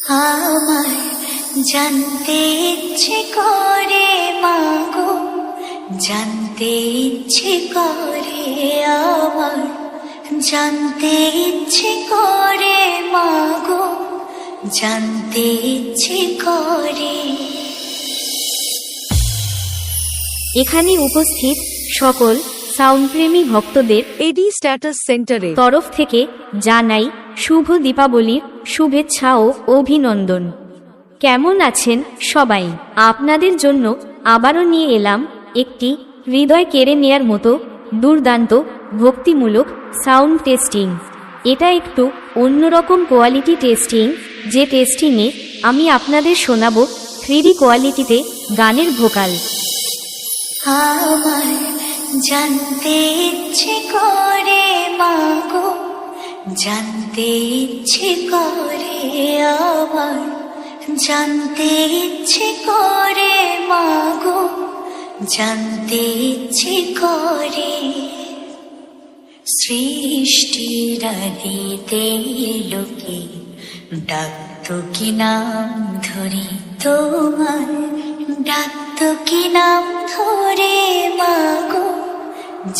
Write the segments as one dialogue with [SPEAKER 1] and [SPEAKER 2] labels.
[SPEAKER 1] আমার জানতে ইচ্ছে করে মাগো, জানতে ইচ্ছে করে আমার, জানতে ইচ্ছে করে মাগো, জানতে ইচ্ছে করে।
[SPEAKER 2] এখানে উপস্থিত সকল সাউন্ডপ্রেমী ভক্তদের
[SPEAKER 3] এডি স্ট্যাটাস সেন্টারে
[SPEAKER 2] তরফ থেকে জানাই শুভ দীপাবলির শুভেচ্ছা ও অভিনন্দন। কেমন আছেন সবাই? আপনাদের জন্য আবারও নিয়ে এলাম একটি হৃদয় কেড়ে নেয়ার মতো দুর্দান্ত ভক্তিমূলক সাউন্ড টেস্টিং। এটা একটু অন্যরকম কোয়ালিটি টেস্টিং, যে টেস্টিংয়ে আমি আপনাদের শোনাবো 3D কোয়ালিটিতে গানের ভোকাল।
[SPEAKER 1] আমার জানতে ইচ্ছে করে মাগো, জানতে ইচ্ছে করে আমার, জানতে ইচ্ছে করে মাগো, জানতে ইচ্ছে করে। সৃষ্টির আদিতে লোকে ডাকতো কি নাম ধরে তোমার, ডাকতো কি নাম ধরে মাগো,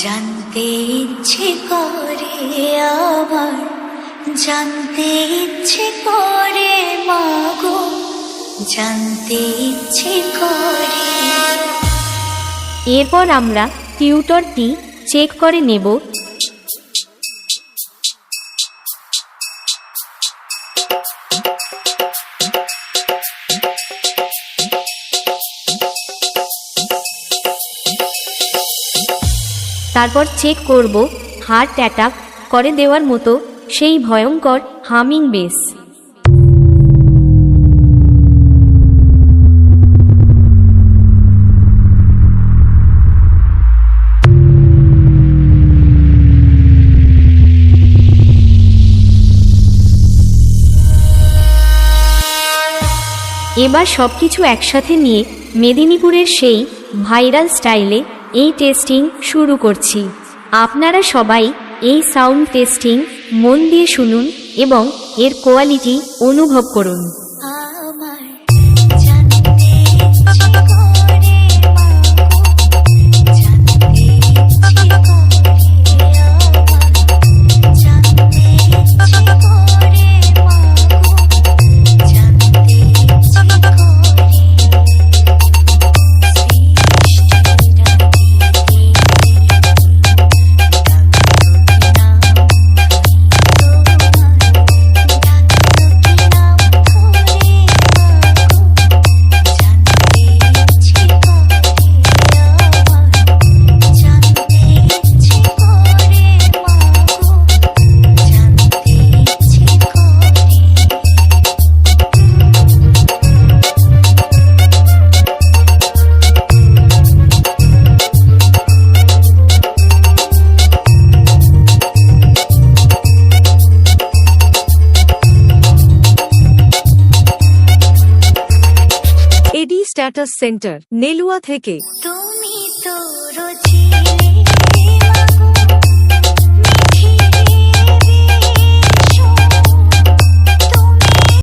[SPEAKER 1] জানতে ইচ্ছে করে আমার, জানতে ইচ্ছে করে মাগো, জানতে ইচ্ছে করে।
[SPEAKER 2] এরপর আমরা টিউটরটি চেক করে নেব। তারপর চেক করব হার্ট অ্যাটাক করে দেওয়ার মতো সেই ভয়ঙ্কর হামিং বেস। এবার সবকিছু একসাথে নিয়ে মেদিনীপুরের সেই ভাইরাল স্টাইলে এই টেস্টিং শুরু করছি। আপনারা সবাই এই সাউন্ড টেস্টিং মন দিয়ে শুনুন এবং এর কোয়ালিটি অনুভব করুন।
[SPEAKER 1] আমার জানতে ইচ্ছে করে মাগো, জানতে ইচ্ছে করে আমার, জানতে ইচ্ছে করে মাগো, জানতে ইচ্ছে করে। সৃষ্টির আদিতে
[SPEAKER 3] এডি স্ট্যাটাস সেন্টার নেলুয়া থেকে।
[SPEAKER 1] তুমি তো